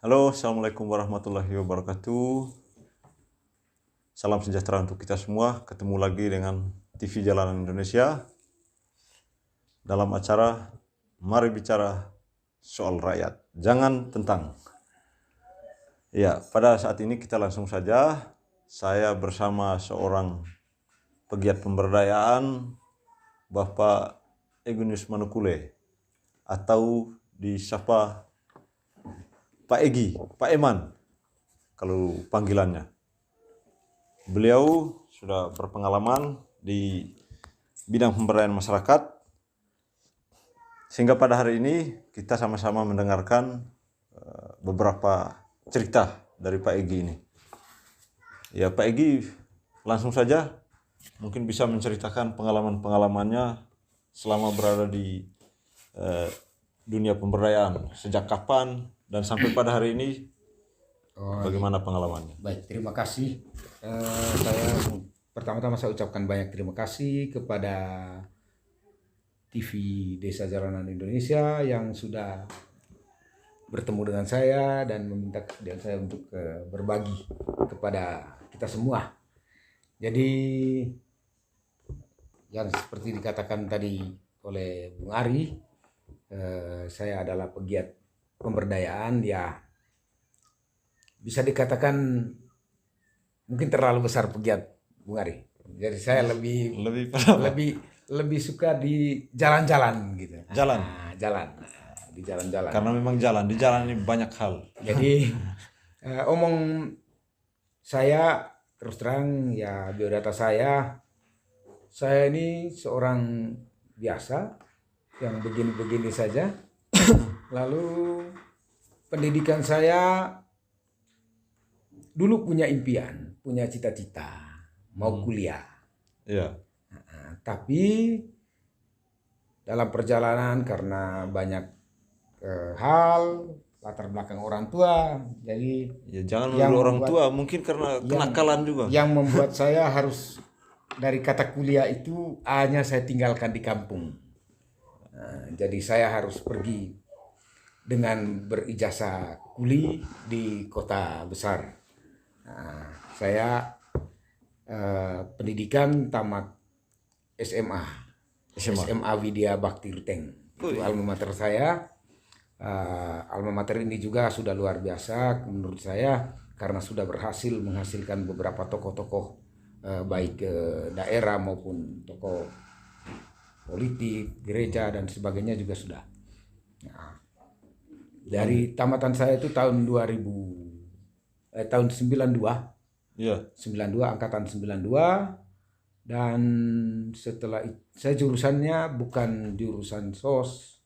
Halo, Assalamualaikum warahmatullahi wabarakatuh. Salam sejahtera untuk kita semua. Ketemu lagi dengan TV Jalanan Indonesia dalam acara Mari Bicara Soal Rakyat. Jangan tentang. Ya, pada saat ini kita langsung saja. Saya bersama seorang pegiat pemberdayaan, Bapak Egunius Manukule, atau disapa Pak Egi, Pak Eman, kalau panggilannya. Beliau sudah berpengalaman di bidang pemberdayaan masyarakat, sehingga pada hari ini kita sama-sama mendengarkan beberapa cerita dari Pak Egi ini. Ya, Pak Egi langsung saja mungkin bisa menceritakan pengalaman-pengalamannya selama berada di dunia pemberdayaan, sejak kapan dan sampai pada hari ini. Bagaimana pengalamannya? Baik, terima kasih. Saya pertama-tama saya ucapkan banyak terima kasih kepada TV Desa Jalanan Indonesia yang sudah bertemu dengan saya dan meminta kesediaan saya untuk berbagi kepada kita semua. Jadi yang seperti dikatakan tadi oleh Bung Ari, saya adalah pegiat pemberdayaan, ya bisa dikatakan mungkin terlalu besar pegiat Bung Ari. Jadi saya lebih suka di jalan-jalan gitu. Jalan. Di jalan-jalan. Karena memang di jalan ini banyak hal. Jadi omong saya terus terang, ya biodata saya ini seorang biasa yang begini-begini saja. Lalu pendidikan saya dulu punya impian, punya cita-cita mau kuliah. Iya. Tapi dalam perjalanan karena banyak hal, latar belakang orang tua, jadi ya jangan melulu orang tua, mungkin karena kenakalan juga. Yang membuat saya harus dari kata kuliah itu A-nya saya tinggalkan di kampung. Jadi saya harus pergi dengan berijazah kuli di kota besar. Saya pendidikan tamat SMA Widya Bakti Ruteng. Itu alma mater saya. Alma mater ini juga sudah luar biasa menurut saya karena sudah berhasil menghasilkan beberapa tokoh-tokoh baik daerah maupun tokoh politik, gereja dan sebagainya juga sudah. Dari tamatan saya itu tahun 92. Iya. 92, angkatan 92. Dan setelah saya jurusannya bukan jurusan SOS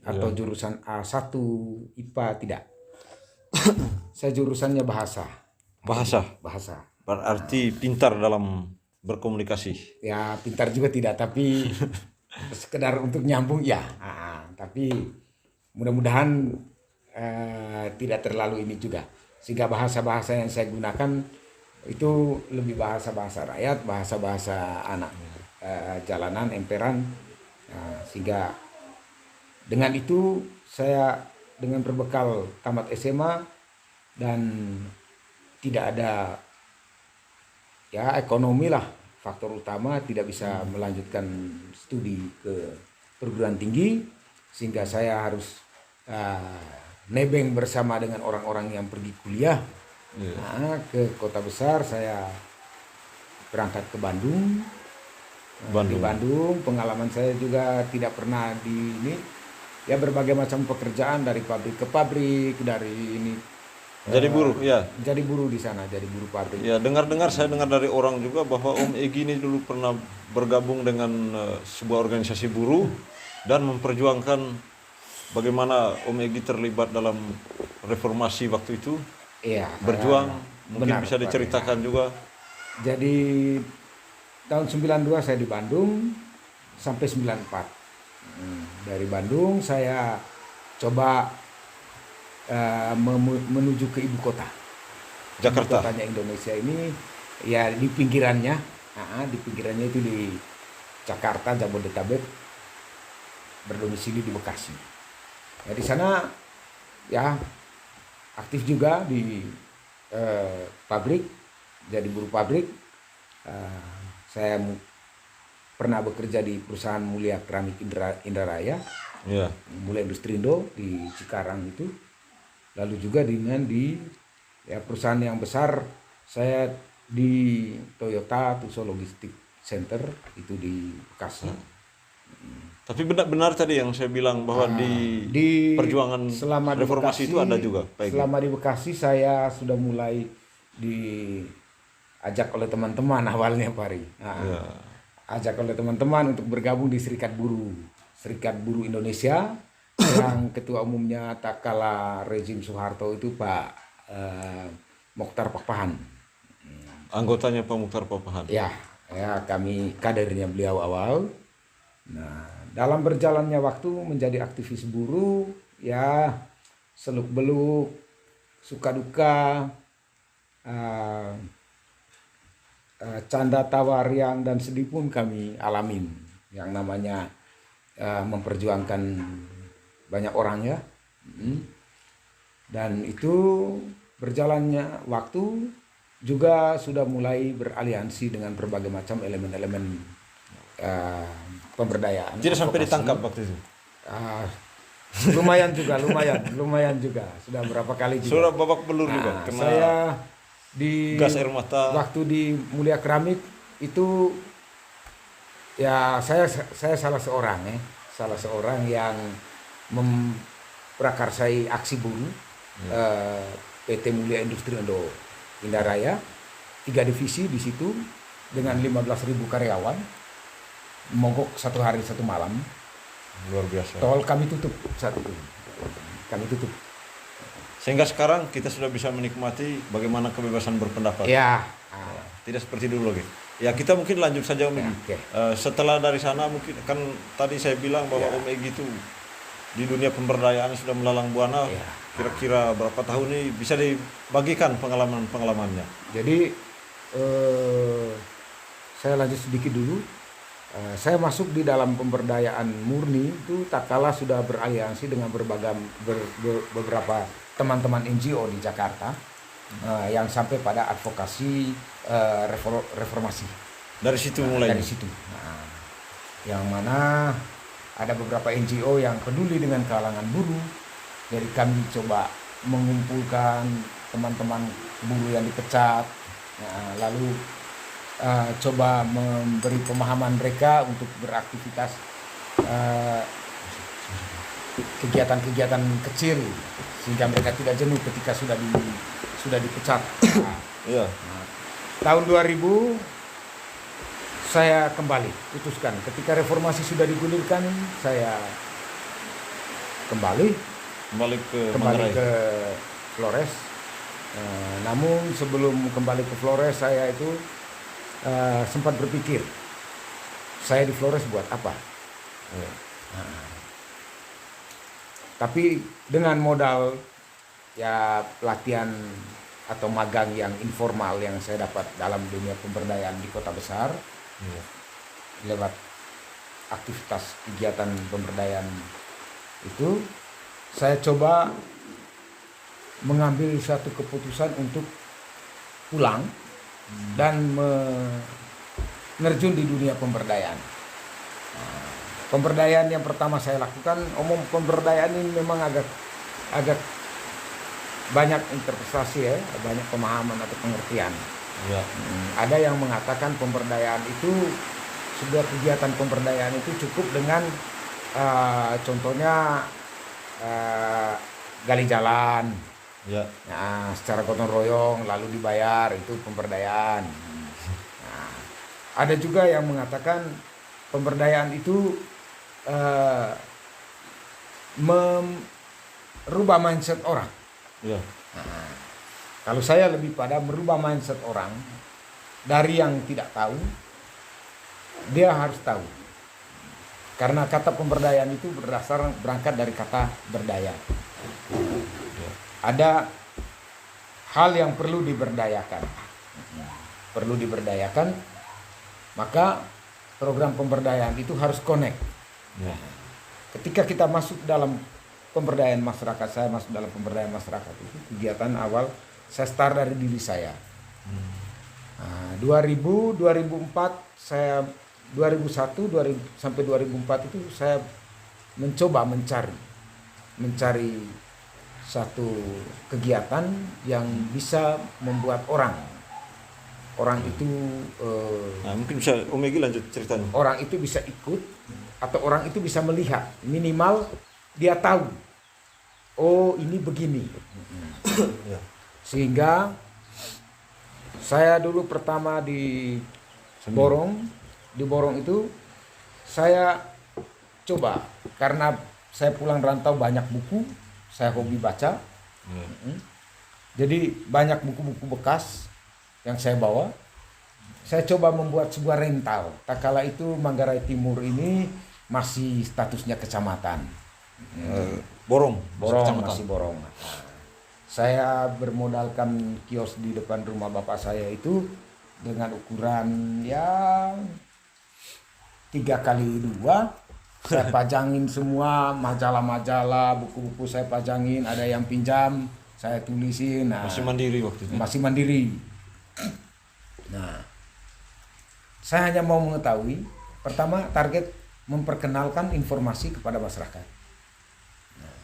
atau jurusan A1 IPA, tidak. Saya jurusannya bahasa. Berarti pintar dalam berkomunikasi. Ya, pintar juga tidak, tapi sekedar untuk nyambung ya. Tapi mudah-mudahan tidak terlalu ini juga. Sehingga bahasa-bahasa yang saya gunakan itu lebih bahasa-bahasa rakyat, bahasa-bahasa anak jalanan, emperan. Sehingga dengan itu saya dengan berbekal tamat SMA dan tidak ada ya ekonomi lah faktor utama, tidak bisa melanjutkan studi ke perguruan tinggi, sehingga saya harus nebeng bersama dengan orang-orang yang pergi kuliah. Ke kota besar. Saya berangkat ke Bandung. Di Bandung pengalaman saya juga tidak pernah di ini, ya berbagai macam pekerjaan dari pabrik ke pabrik, dari ini jadi buruh, ya. Jadi buruh di sana, jadi buruh pabrik. Ya, saya dengar dari orang juga bahwa Om Egi ini dulu pernah bergabung dengan sebuah organisasi buruh dan memperjuangkan bagaimana Om Egi terlibat dalam reformasi waktu itu. Iya. Berjuang, mungkin benar, bisa diceritakan juga. Jadi tahun 92 saya di Bandung sampai 94. Dari Bandung saya coba menuju ke ibu kota. Jakarta. Ibu kotanya Indonesia ini ya di pinggirannya. Di pinggirannya itu di Jakarta, Jabodetabek, berdomisili di Bekasi. Ya di sana ya aktif juga di pabrik, jadi buruh pabrik. Saya pernah bekerja di perusahaan Mulia Keramik Indraraya, Ya. Mulia Industrindo di Cikarang itu. Lalu juga dengan di perusahaan yang besar, saya di Toyota Tuso Logistik Center itu di Bekasi. Tapi benar tadi yang saya bilang bahwa di perjuangan selama di reformasi Bekasi, itu ada juga Pak Egy. selama di Bekasi saya sudah mulai diajak oleh teman-teman awalnya Pak Ari. Ya. Ajak oleh teman-teman untuk bergabung di Serikat Buruh Indonesia yang ketua umumnya tak kala rezim Soeharto itu Pak Mokhtar Pakpahan. Anggotanya Pak Mokhtar Pakpahan. Ya, kami kadernya beliau awal. Nah, dalam berjalannya waktu menjadi aktivis buruh, ya seluk-beluk, suka duka, canda tawa riang dan sedih pun kami alamin. Yang namanya memperjuangkan banyak orang ya. Dan itu berjalannya waktu juga sudah mulai beraliansi dengan berbagai macam elemen-elemen pemberdayaan. Tidak sampai advokasi. ditangkap waktu itu. Lumayan juga. Sudah berapa kali juga. Sudah babak belur juga. Kena Saya di gas air mata. waktu di Mulia Keramik itu ya saya salah seorang yang memprakarsai aksi buruh PT Mulia Industrindo Indraraya, 3 divisi di situ dengan 15.000 karyawan, mogok 1 hari 1 malam. Luar biasa. Tol kami tutup saat itu. Kami tutup. Sehingga sekarang kita sudah bisa menikmati bagaimana kebebasan berpendapat. Ya. Tidak seperti dulu lagi. Ya kita mungkin lanjut saja Om Egy. Oke. Setelah dari sana mungkin kan tadi saya bilang bahwa Om Egy itu di dunia pemberdayaan sudah melalang buana. Ya. Kira-kira berapa tahun ini bisa dibagikan pengalamannya. Jadi saya lanjut sedikit dulu. Saya masuk di dalam pemberdayaan murni itu tak kala sudah beraliansi dengan beberapa teman-teman NGO di Jakarta yang sampai pada advokasi reformasi. Dari situ mulai. Dari situ. Yang mana ada beberapa NGO yang peduli dengan kalangan buruh. Jadi kami coba mengumpulkan teman-teman buruh yang dipecat, lalu coba memberi pemahaman mereka untuk beraktivitas kegiatan-kegiatan kecil sehingga mereka tidak jenuh ketika sudah dipecat. Iya. Tahun 2000 saya kembali putuskan ketika reformasi sudah digulirkan, saya kembali ke Flores. Namun sebelum kembali ke Flores saya itu sempat berpikir saya di Flores buat apa? Tapi dengan modal ya pelatihan atau magang yang informal yang saya dapat dalam dunia pemberdayaan di kota besar, lewat aktivitas kegiatan pemberdayaan itu, saya coba mengambil satu keputusan untuk pulang dan menerjun di dunia pemberdayaan. Pemberdayaan yang pertama saya lakukan, pemberdayaan ini memang agak banyak interpretasi ya, banyak pemahaman atau pengertian. Ya. Ada yang mengatakan pemberdayaan itu, sebuah kegiatan pemberdayaan itu cukup dengan contohnya gali jalan, Ya. nah, secara gotong royong lalu dibayar, itu pemberdayaan. Nah, ada juga yang mengatakan pemberdayaan itu merubah mindset orang. Ya. Nah, kalau saya lebih pada merubah mindset orang dari yang tidak tahu, dia harus tahu. Karena kata pemberdayaan itu berangkat dari kata berdaya. Ada hal yang perlu diberdayakan. Perlu diberdayakan, maka program pemberdayaan itu harus connect. Ya. Ketika kita masuk dalam pemberdayaan masyarakat, saya masuk dalam pemberdayaan masyarakat itu kegiatan awal saya start dari diri saya. 2004 saya 2001 sampai 2004 itu saya mencoba mencari satu kegiatan yang bisa membuat orang itu Nah, mungkin bisa Om Egi lanjut ceritanya. orang itu bisa ikut atau orang itu bisa melihat, minimal dia tahu oh ini begini. Ya. Sehingga saya dulu pertama di Borong itu saya coba, karena saya pulang rantau banyak buku, saya hobi baca. Jadi banyak buku-buku bekas yang saya bawa. Saya coba membuat sebuah rental. Tak kala itu Manggarai Timur ini masih statusnya kecamatan. Borong kecamatan. Masih Borong. Saya bermodalkan kios di depan rumah bapak saya itu dengan ukuran ya 3x2. Saya pajangin semua majalah-majalah, buku-buku saya pajangin, ada yang pinjam, saya tulisin. Nah, Masih mandiri waktu itu. masih mandiri. Nah, saya hanya mau mengetahui, pertama target memperkenalkan informasi kepada masyarakat. Nah,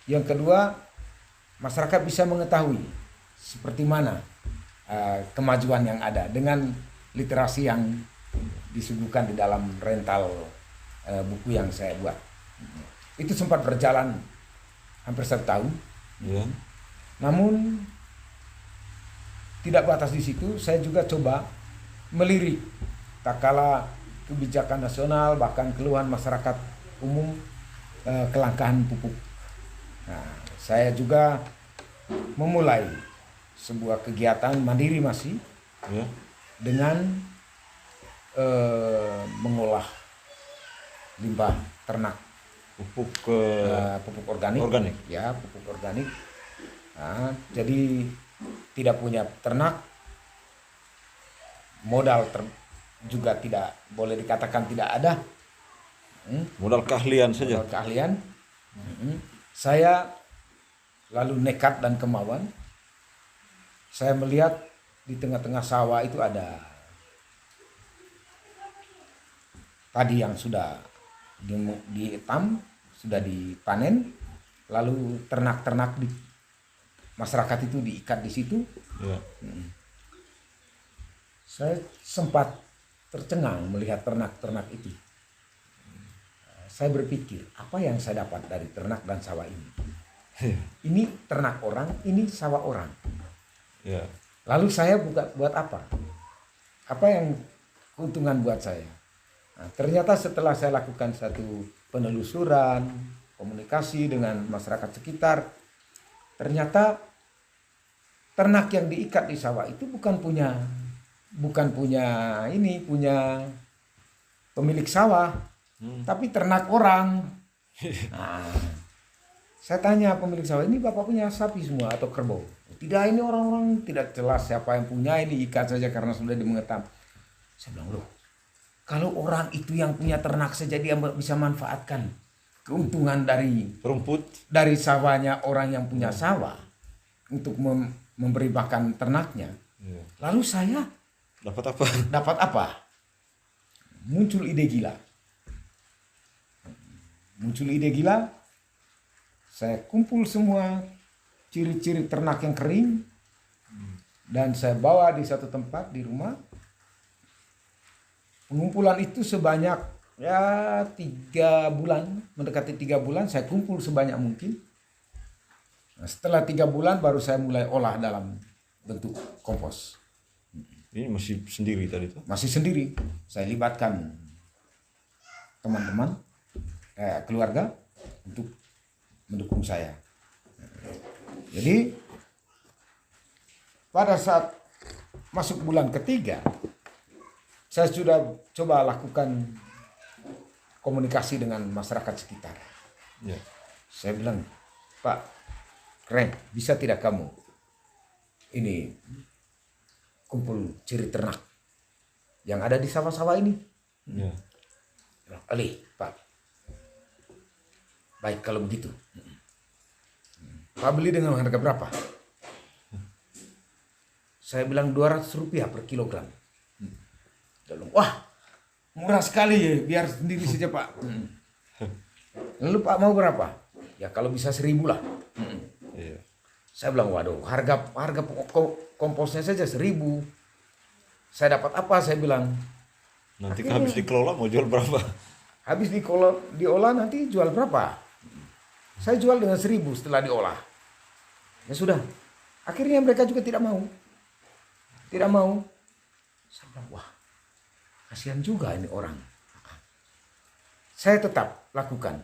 yang kedua, masyarakat bisa mengetahui seperti mana kemajuan yang ada dengan literasi yang disuguhkan di dalam rental buku yang saya buat. Itu sempat berjalan hampir 1 tahun. Ya. Namun tidak batas di situ, saya juga coba melirik tak kala kebijakan nasional, bahkan keluhan masyarakat umum kelangkaan pupuk. Nah, saya juga memulai sebuah kegiatan mandiri masih Ya. dengan mengolah limbah ternak, Pupuk pupuk organik. Ya, pupuk organik. Nah, jadi tidak punya ternak, modal juga tidak boleh dikatakan tidak ada. modal keahlian saja. Modal keahlian. Saya lalu nekat dan kemauan. Saya melihat di tengah-tengah sawah itu ada padi yang sudah dietam, sudah dipanen, lalu ternak-ternak di masyarakat itu diikat di situ. Ya. Saya sempat tercengang melihat ternak-ternak itu. Saya berpikir, apa yang saya dapat dari ternak dan sawah ini? Ini ternak orang, ini sawah orang. Ya. Lalu saya buat apa? Apa yang keuntungan buat saya? Nah, ternyata setelah saya lakukan satu penelusuran, komunikasi dengan masyarakat sekitar, ternyata ternak yang diikat di sawah itu bukan punya pemilik sawah, tapi ternak orang. Nah, saya tanya pemilik sawah, ini bapak punya sapi semua atau kerbau? Tidak, ini orang-orang tidak jelas siapa yang punya, ini ikat saja karena sudah dimengetam. Saya bilang, loh, kalau orang itu yang punya ternak saja dia bisa manfaatkan keuntungan dari Rumput. dari sawahnya orang yang punya sawah untuk memberi makan ternaknya. Ya. Lalu saya Dapat apa? dapat apa? Muncul ide gila. Saya kumpul semua ciri-ciri ternak yang kering dan saya bawa di satu tempat di rumah. Pengumpulan itu sebanyak ya 3 bulan, mendekati 3 bulan saya kumpul sebanyak mungkin. Nah, setelah 3 bulan baru saya mulai olah dalam bentuk kompos. Ini masih sendiri tadi tuh. Masih sendiri. Saya libatkan teman-teman, keluarga untuk mendukung saya. Jadi pada saat masuk bulan ketiga, saya sudah coba lakukan komunikasi dengan masyarakat sekitar. Ya. Saya bilang, Pak, keren, bisa tidak kamu ini kumpul ciri ternak yang ada di sawah-sawah ini? Ya. Alih, Pak. Baik kalau begitu. Pak beli dengan harga berapa? Saya bilang 200 rupiah per kilogram. Dia bilang, wah murah sekali ya, biar sendiri saja Pak. Lalu Pak mau berapa? Ya kalau bisa 1.000 lah. Iya. Saya bilang, waduh, harga komposnya saja 1.000. Saya dapat apa? Saya bilang. Nanti Akhirnya, habis dikelola mau jual berapa? habis diolah nanti jual berapa? Saya jual dengan 1.000 setelah diolah. Ya sudah. Akhirnya mereka juga tidak mau. Tidak mau. Saya bilang, wah, kasihan juga ini orang. Saya tetap lakukan.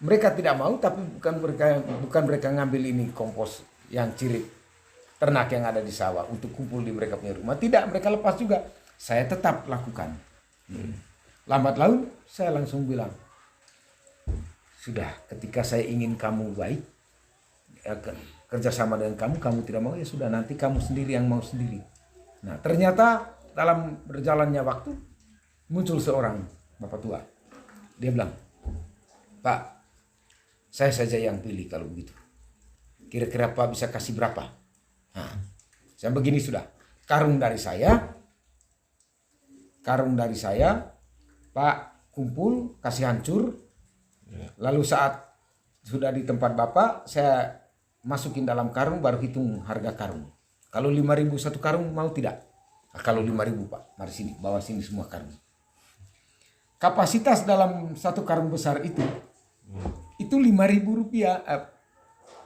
Mereka tidak mau, tapi bukan mereka ngambil ini kompos yang cirit ternak yang ada di sawah untuk kumpul di mereka punya rumah. Tidak, mereka lepas juga. Saya tetap lakukan. Lambat laun saya langsung bilang, sudah, ketika saya ingin kamu baik, kerjasama dengan kamu, kamu tidak mau, ya sudah, nanti kamu sendiri yang mau sendiri. Nah, ternyata dalam berjalannya waktu muncul seorang bapak tua. Dia bilang, Pak, saya saja yang pilih kalau begitu. Kira-kira Pak bisa kasih berapa? Nah, saya begini sudah. Karung dari saya, Pak kumpul, kasih hancur. Lalu saat sudah di tempat Bapak, saya masukin dalam karung, baru hitung harga karung. Kalau 5.000 satu karung, mau tidak? Nah, kalau 5.000 Pak, mari sini, bawa sini semua karung. Kapasitas dalam satu karung besar itu 5.000 rupiah.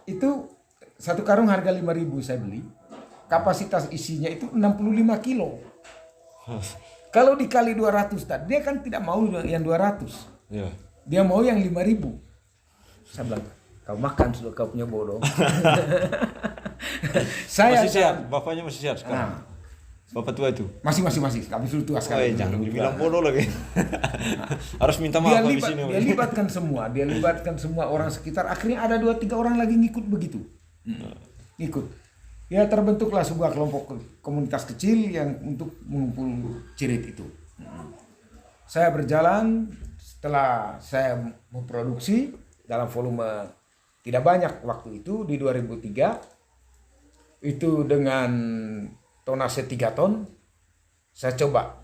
Itu satu karung harga 5.000 saya beli. Kapasitas isinya itu 65 kilo. Kalau dikali 200 tadi, dia kan tidak mau yang 200. Iya. Dia mau yang 5.000. Saya bilang, kau makan sudah kau punya bodoh. Masih sehat, bapaknya masih sehat sekarang. Bapak tua itu. Masih. Habis itu tua sekali. Jangan dibilang bodoh lagi. Harus minta maaf di sini. Dia libatkan semua orang sekitar. Akhirnya ada 2-3 orang lagi ngikut begitu. Ngikut. Ya terbentuklah sebuah kelompok komunitas kecil yang untuk mengumpul cirit itu. Saya berjalan, setelah saya memproduksi dalam volume tidak banyak waktu itu, di 2003 itu dengan tonase 3 ton, saya coba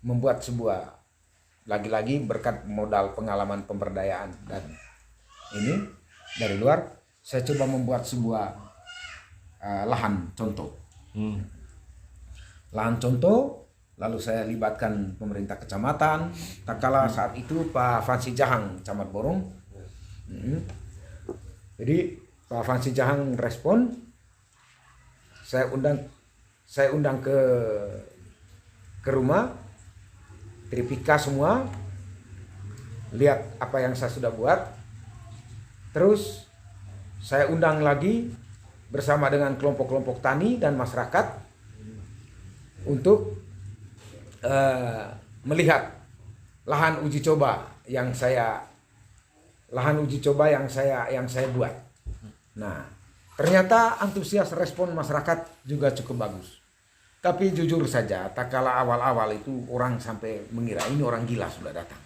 membuat sebuah, lagi-lagi berkat modal pengalaman pemberdayaan dan ini dari luar, saya coba membuat sebuah lahan contoh. Lahan contoh, lalu saya libatkan pemerintah kecamatan. Tak kala saat itu Pak Fansi Jahang, Camat Borong. Jadi Pak Fansi Jahang respon, saya undang ke rumah, tripika semua, lihat apa yang saya sudah buat. Terus saya undang lagi bersama dengan kelompok-kelompok tani dan masyarakat untuk melihat lahan uji coba yang saya buat. Nah, ternyata antusias respon masyarakat juga cukup bagus. Tapi jujur saja, tak kala awal-awal itu orang sampai mengira ini orang gila sudah datang.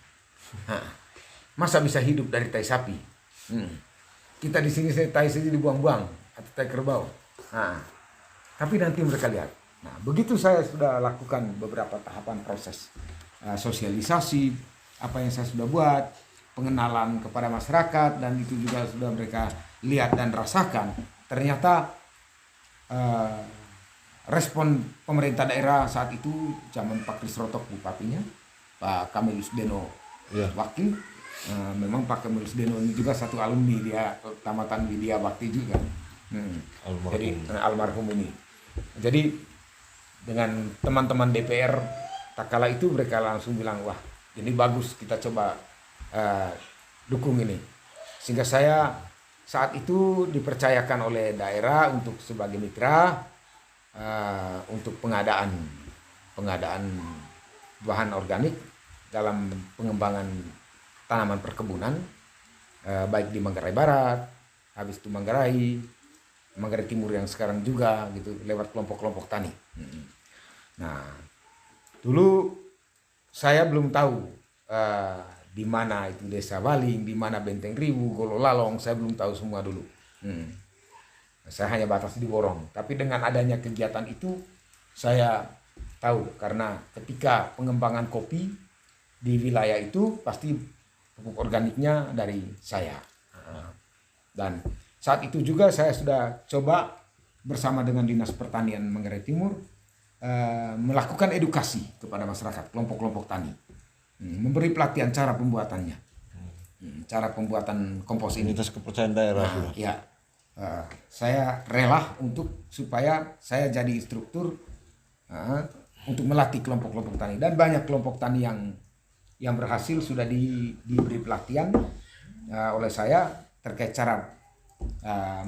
Masa bisa hidup dari tai sapi? Kita di sini tai saja dibuang-buang atau tai kerbau. Tapi nanti mereka lihat. Nah, begitu saya sudah lakukan beberapa tahapan proses sosialisasi, apa yang saya sudah buat, pengenalan kepada masyarakat, dan itu juga sudah mereka lihat dan rasakan. Ternyata respon pemerintah daerah saat itu, zaman Pak Krisrotok bupatinya, Pak Kamilus Deno wakil, memang Pak Kamilus Deno ini juga satu alumni, dia tamatan Widya Bakti juga. Jadi almarhum ini. Jadi dengan teman-teman DPR tak kala itu mereka langsung bilang, wah ini bagus, kita coba dukung ini. Sehingga saya saat itu dipercayakan oleh daerah untuk sebagai mitra untuk pengadaan bahan organik dalam pengembangan tanaman perkebunan, baik di Manggarai Barat, habis itu Manggarai Timur yang sekarang juga gitu, lewat kelompok-kelompok tani. Nah, dulu saya belum tahu di mana itu Desa Baling, di mana Benteng Riwu, Golo Lalong, saya belum tahu semua dulu. Saya hanya batas di Borong. Tapi dengan adanya kegiatan itu saya tahu, karena ketika pengembangan kopi di wilayah itu pasti pupuk organiknya dari saya. Dan saat itu juga saya sudah coba bersama dengan Dinas Pertanian Manggarai Timur melakukan edukasi kepada masyarakat, kelompok-kelompok tani, memberi pelatihan cara pembuatannya, cara pembuatan kompos ini. Komunitas kepercayaan daerah sudah. Ya, saya rela supaya saya jadi instruktur untuk melatih kelompok-kelompok tani, dan banyak kelompok tani yang berhasil sudah diberi pelatihan oleh saya terkait cara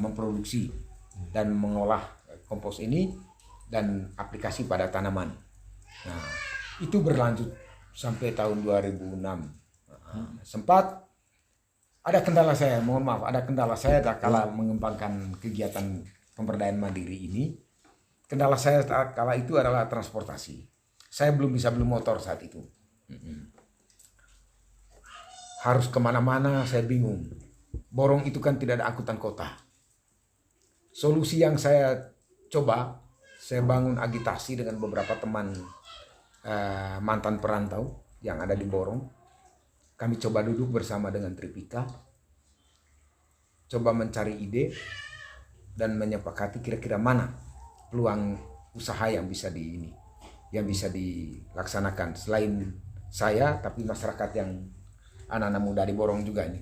memproduksi dan mengolah kompos ini dan aplikasi pada tanaman. Nah, itu berlanjut sampai tahun 2006. Sempat ada kendala saya, mohon maaf, ada kendala saya kala mengembangkan kegiatan pemberdayaan mandiri ini. Kendala saya kala itu adalah transportasi. Saya belum bisa beli motor saat itu. Harus kemana-mana saya bingung. Borong itu kan tidak ada angkutan kota. Solusi yang saya coba, saya bangun agitasi dengan beberapa teman mantan perantau yang ada di Borong. Kami coba duduk bersama dengan Tripika, coba mencari ide dan menyepakati kira-kira mana peluang usaha yang bisa dilaksanakan selain saya, tapi masyarakat yang anak-anak muda di Borong juga ini.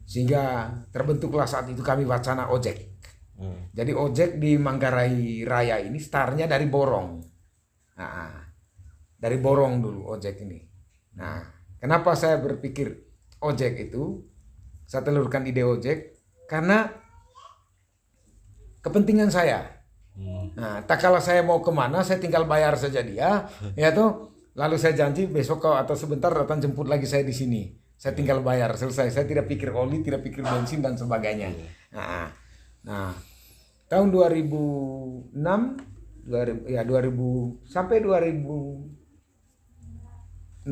Sehingga terbentuklah saat itu kami wacana ojek. Jadi ojek di Manggarai Raya ini startnya dari Borong. Dari Borong dulu ojek ini. Nah, kenapa saya berpikir ojek itu? Saya telurkan ide ojek karena kepentingan saya. Nah, tak kala saya mau kemana, saya tinggal bayar saja dia, ya tuh. Lalu saya janji besok atau sebentar datang jemput lagi saya di sini. Saya tinggal bayar, selesai. Saya tidak pikir oli, tidak pikir bensin dan sebagainya. Nah, tahun 2006, 2000 sampai 2006,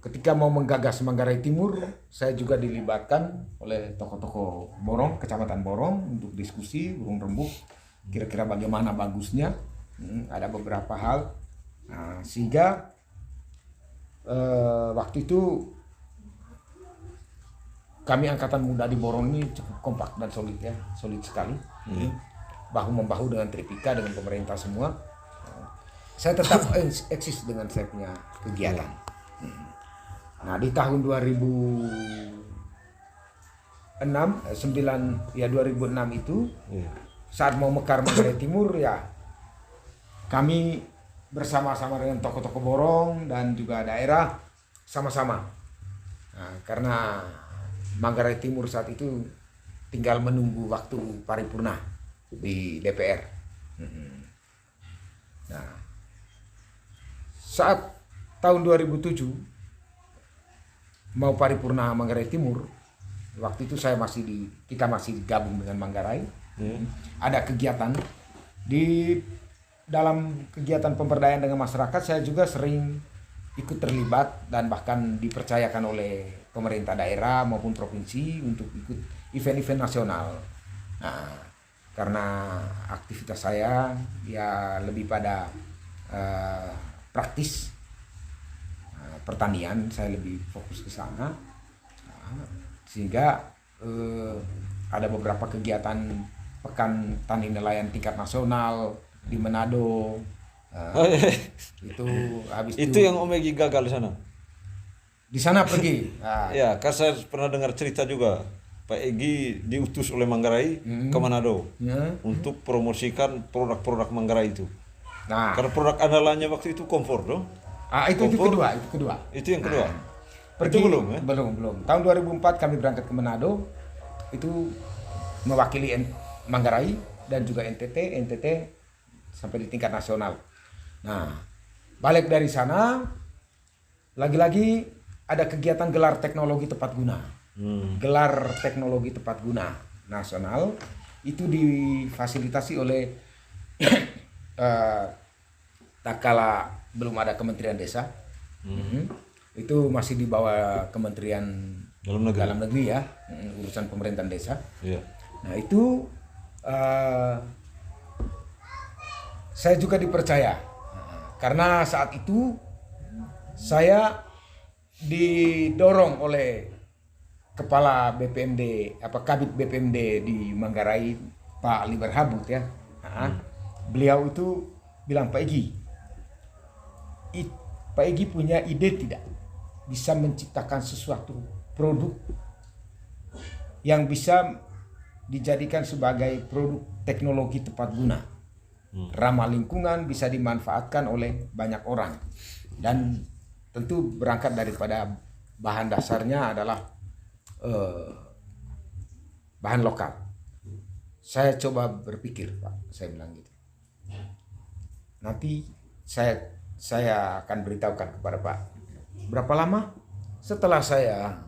ketika mau menggagas Manggarai Timur, saya juga dilibatkan oleh tokoh-tokoh Borong, Kecamatan Borong, untuk diskusi burung rembuk, kira-kira bagaimana bagusnya. Ada beberapa hal, sehingga waktu itu kami angkatan muda di Borong ini cukup kompak dan solid ya, solid sekali. Bahu membahu dengan Tripika, dengan pemerintah semua. Saya tetap eksis dengan saya punya kegiatan. Nah, di tahun 2006 itu saat mau mekar Manggarai Timur, ya kami bersama-sama dengan tokoh-tokoh Borong dan juga daerah sama-sama. Nah, karena Manggarai Timur saat itu tinggal menunggu waktu paripurna di DPR. Nah, saat tahun 2007 mau paripurna Manggarai Timur, waktu itu kita masih gabung dengan Manggarai. Ada kegiatan di dalam kegiatan pemberdayaan dengan masyarakat, saya juga sering ikut terlibat dan bahkan dipercayakan oleh pemerintah daerah maupun provinsi untuk ikut event-event nasional. Nah, karena aktivitas saya ya lebih pada praktis pertanian, saya lebih fokus ke sana. Sehingga ada beberapa kegiatan pekan tani nelayan tingkat nasional di Manado. Itu habis itu yang Om Egi gagal di sana. Di sana pergi. Ya, kan saya pernah dengar cerita juga. Pak Egi diutus oleh Manggarai ke Manado untuk promosikan produk-produk Manggarai itu. Nah, karena produk andalannya waktu itu kompor, dong. Itu kedua. Itu yang kedua. Pergi, itu belum, ya? Belum. Tahun 2004 kami berangkat ke Manado, itu mewakili Manggarai dan juga NTT sampai di tingkat nasional. Nah, balik dari sana, lagi-lagi ada kegiatan gelar teknologi tepat guna. Gelar teknologi tepat guna nasional itu difasilitasi oleh tak kala belum ada Kementerian Desa. Itu masih di bawah Kementerian dalam negeri ya, urusan pemerintahan desa. Iya. Nah itu saya juga dipercaya karena saat itu saya didorong oleh kepala BPMD Kabid BPMD di Manggarai, Pak Liber Habut ya. Beliau itu bilang, Pak Egi punya ide tidak bisa menciptakan sesuatu produk yang bisa dijadikan sebagai produk teknologi tepat guna, ramah lingkungan, bisa dimanfaatkan oleh banyak orang, dan tentu berangkat daripada bahan dasarnya adalah bahan lokal. Saya coba berpikir, Pak, saya bilang gitu. Nanti saya akan beritahukan kepada Pak. Berapa lama setelah saya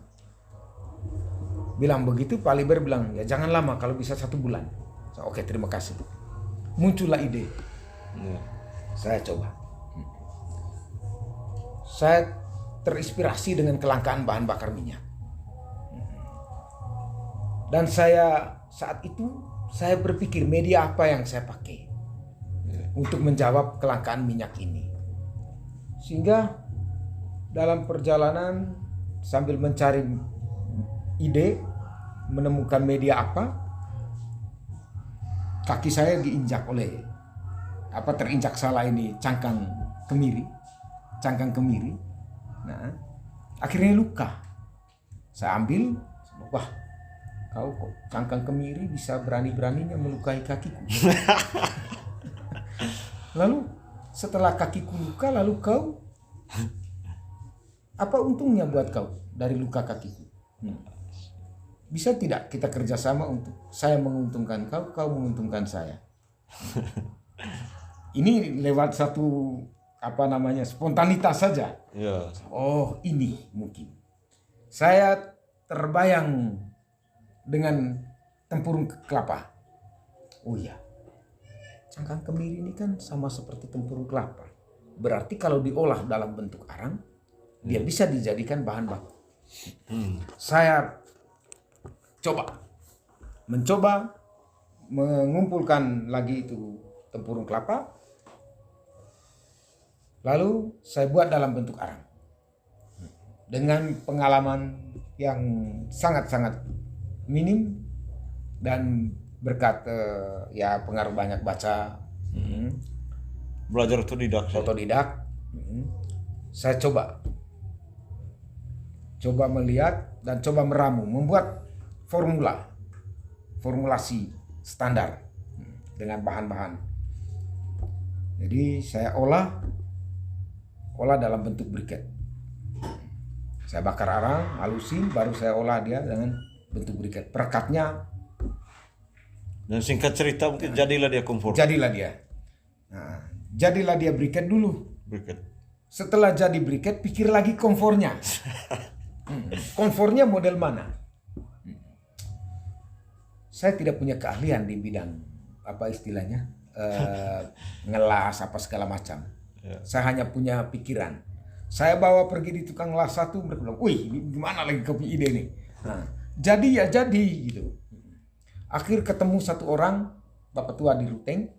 bilang begitu, Pak Liber bilang, ya jangan lama, kalau bisa 1 bulan. Oke, terima kasih. Muncullah ide. Saya coba. Saya terinspirasi dengan kelangkaan bahan bakar minyak. Dan saat itu saya berpikir media apa yang saya pakai untuk menjawab kelangkaan minyak ini. Sehingga dalam perjalanan sambil mencari ide, menemukan media apa, kaki saya diinjak oleh terinjak salah ini cangkang kemiri. Nah, akhirnya luka. Saya ambil, wah, kau kok cangkang kemiri bisa berani-beraninya melukai kakiku. Lalu setelah kakiku luka, lalu kau, apa untungnya buat kau dari luka kakiku? Bisa tidak kita kerjasama untuk saya menguntungkan kau, kau menguntungkan saya? Ini lewat satu spontanitas saja. Ya. Oh, ini mungkin. Saya terbayang dengan tempurung kelapa. Oh iya, cangkang kemiri ini kan sama seperti tempurung kelapa. Berarti kalau diolah dalam bentuk arang, dia bisa dijadikan bahan baku. Saya mencoba mengumpulkan lagi itu tempurung kelapa. Lalu saya buat dalam bentuk arang. Dengan pengalaman yang sangat-sangat minim dan berkat pengaruh banyak baca, Belajar otodidak. Saya coba melihat dan coba meramu, membuat formulasi standar dengan bahan-bahan. Jadi saya olah dalam bentuk briket. Saya bakar arang, halusin, baru saya olah dia dengan bentuk briket. Perekatnya. Dan singkat cerita mungkin jadilah dia kompor. Jadilah dia. Nah, jadilah dia briket dulu. Briket. Setelah jadi briket, pikir lagi komfornya. Komfornya model mana? Saya tidak punya keahlian di bidang ngelas apa segala macam. Ya. Saya hanya punya pikiran. Saya bawa pergi di tukang las satu, mereka bilang, wih, gimana lagi kau punya ide nih? Nah, jadi gitu. Akhir ketemu satu orang, bapak tua di Ruteng,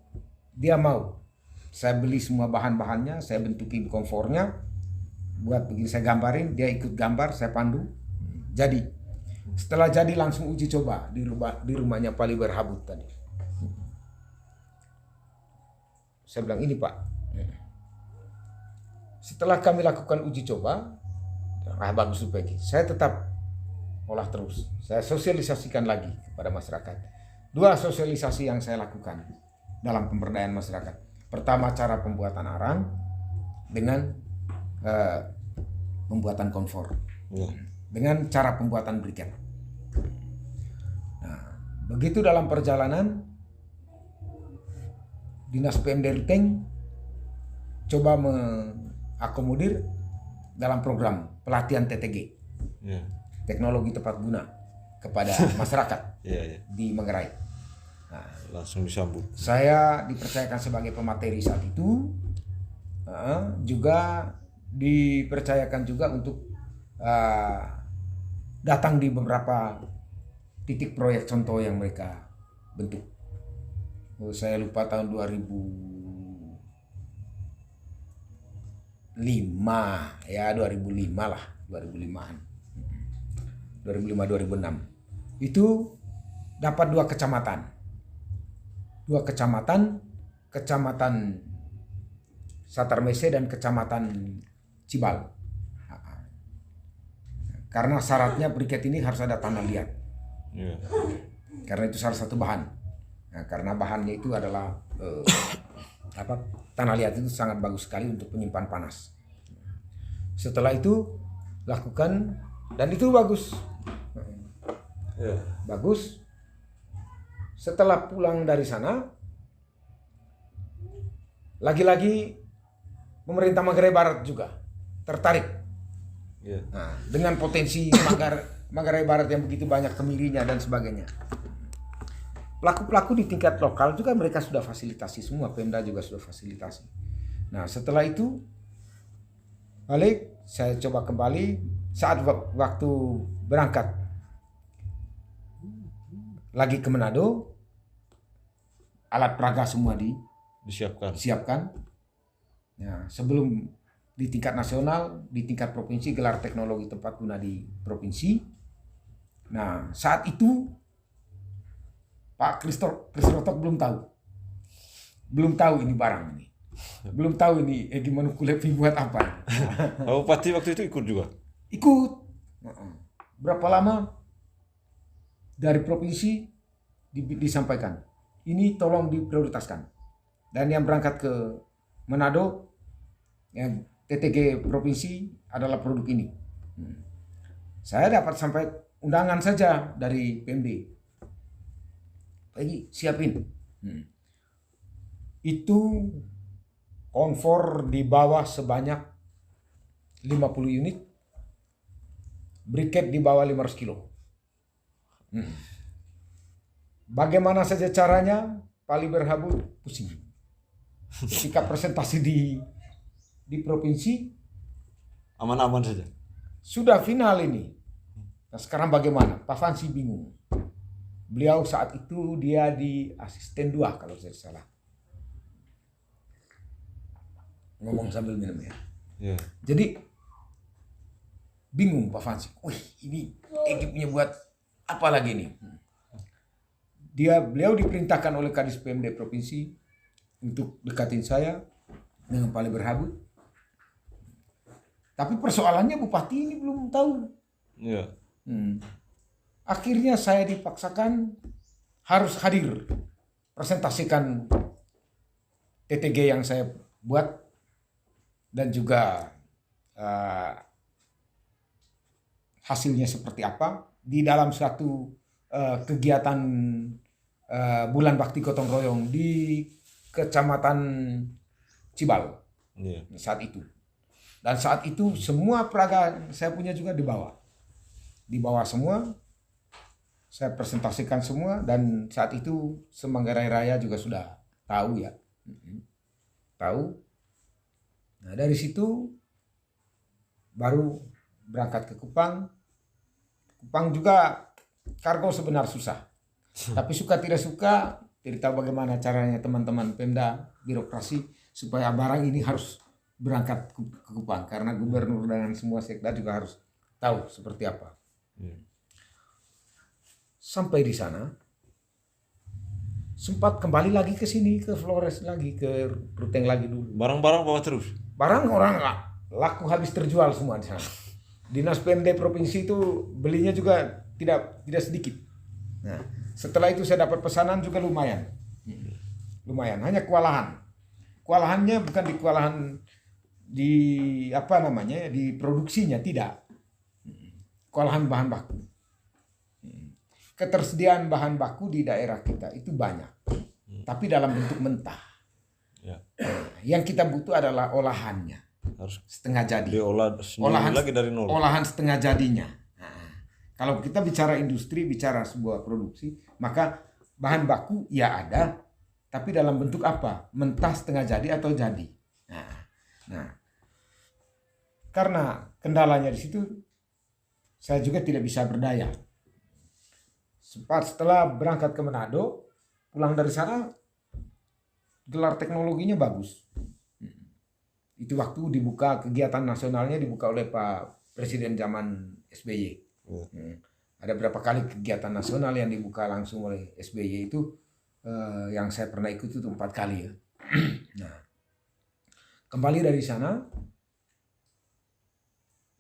dia mau. Saya beli semua bahan-bahannya, saya bentukin komfornya, buat begini, saya gambarin, dia ikut gambar, saya pandu, jadi. Setelah jadi langsung uji coba di rumahnya Pak Liber Habut tadi. Saya bilang, ini Pak, setelah kami lakukan uji coba, bagus Pak, saya tetap olah terus. Saya sosialisasikan lagi kepada masyarakat. 2 sosialisasi yang saya lakukan dalam pemberdayaan masyarakat. Pertama, cara pembuatan arang dengan pembuatan komfor. Dengan cara pembuatan briket. Nah, begitu dalam perjalanan, Dinas PMD Ruteng coba mengakomodir dalam program pelatihan TTG, teknologi tepat guna, kepada masyarakat di Manggarai. Nah, langsung disambut. Saya dipercayakan sebagai pemateri saat itu, juga dipercayakan juga untuk datang di beberapa titik proyek contoh yang mereka bentuk. Saya lupa tahun 2005 ya, 2005 lah, 2005-an. 2005-2006. Itu dapat dua kecamatan. Kecamatan Satarmese dan Kecamatan Cibal. Karena syaratnya briket ini harus ada tanah liat. Iya. Karena itu salah satu bahan. Nah, karena bahannya itu adalah tanah liat itu sangat bagus sekali untuk penyimpan panas. Setelah itu lakukan, dan itu bagus. Iya. Bagus. Setelah pulang dari sana, lagi-lagi pemerintah Manggarai Barat juga tertarik. Iya. Nah, dengan potensi Manggarai Barat yang begitu banyak kemirinya dan sebagainya. Pelaku-pelaku di tingkat lokal juga mereka sudah fasilitasi semua, Pemda juga sudah fasilitasi. Nah, setelah itu balik, saya coba kembali saat waktu berangkat lagi ke Manado, alat peraga semua disiapkan. Ya, sebelum di tingkat nasional, di tingkat provinsi gelar teknologi tempat guna di provinsi. Nah, saat itu Pak Kristotok belum tahu ini barang ini, belum tahu ini Egy Manukulepi buat apa. Pak Bupati waktu itu ikut juga? Ikut. Berapa lama dari provinsi disampaikan, ini tolong diprioritaskan. Dan yang berangkat ke Manado, yang TTG provinsi adalah produk ini. Saya dapat sampai undangan saja dari PMD. Lagi siapin. Itu konvor di bawah sebanyak 50 unit. Briket di bawah 500 kilo. Bagaimana saja caranya, Pali Berhabu pusing. Ketika presentasi di provinsi, Aman-aman saja. sudah final ini. Nah, sekarang bagaimana? Pak Fansi bingung. Beliau saat itu dia di asisten 2 kalau saya salah. Ngomong sambil minum ya. Iya. Jadi bingung Pak Fansi. Wih, ini Egy punya buat apa lagi nih? Beliau diperintahkan oleh Kadis PMD provinsi untuk dekatin saya dengan Pali Berhabu. Tapi persoalannya Bupati ini belum tahu. Iya. Akhirnya saya dipaksakan harus hadir presentasikan TTG yang saya buat dan juga hasilnya seperti apa di dalam suatu kegiatan bulan bakti gotong royong di Kecamatan Cibal. Iya. Saat itu. Dan saat itu semua peraga saya punya juga dibawa semua. Saya presentasikan semua, dan saat itu Semanggarai Raya juga sudah tahu ya. Tahu. Nah, dari situ baru berangkat ke Kupang. Kupang juga kargo sebenarnya susah. Tapi suka tidak suka, tidak tahu bagaimana caranya teman-teman Pemda birokrasi supaya barang ini harus berangkat ke Kupang, karena gubernur dengan semua sekda juga harus tahu seperti apa. Sampai di sana sempat kembali lagi ke sini, ke Flores lagi, ke Ruteng lagi dulu. Barang-barang bawa terus? Barang orang laku habis terjual semua di sana. Dinas PMD provinsi itu belinya juga tidak sedikit. Nah, setelah itu saya dapat pesanan juga lumayan. Hanya kewalahan. Kewalahannya bukan di kewalahan di di produksinya, tidak. Kewalahan bahan baku. Ketersediaan bahan baku di daerah kita itu banyak, tapi dalam bentuk mentah. Ya. Yang kita butuh adalah olahannya, Harus setengah jadi. diolah sendiri lagi dari nol. Olahan setengah jadinya. Nah, kalau kita bicara industri, bicara sebuah produksi, maka bahan baku ya ada, tapi dalam bentuk apa? Mentah, setengah jadi, atau jadi. Nah, karena kendalanya di situ, saya juga tidak bisa berdaya. Setelah berangkat ke Manado, pulang dari sana, gelar teknologinya bagus. Itu waktu dibuka kegiatan nasionalnya dibuka oleh Pak Presiden zaman SBY. Ada berapa kali kegiatan nasional yang dibuka langsung oleh SBY itu yang saya pernah ikut itu 4 kali ya. Nah, kembali dari sana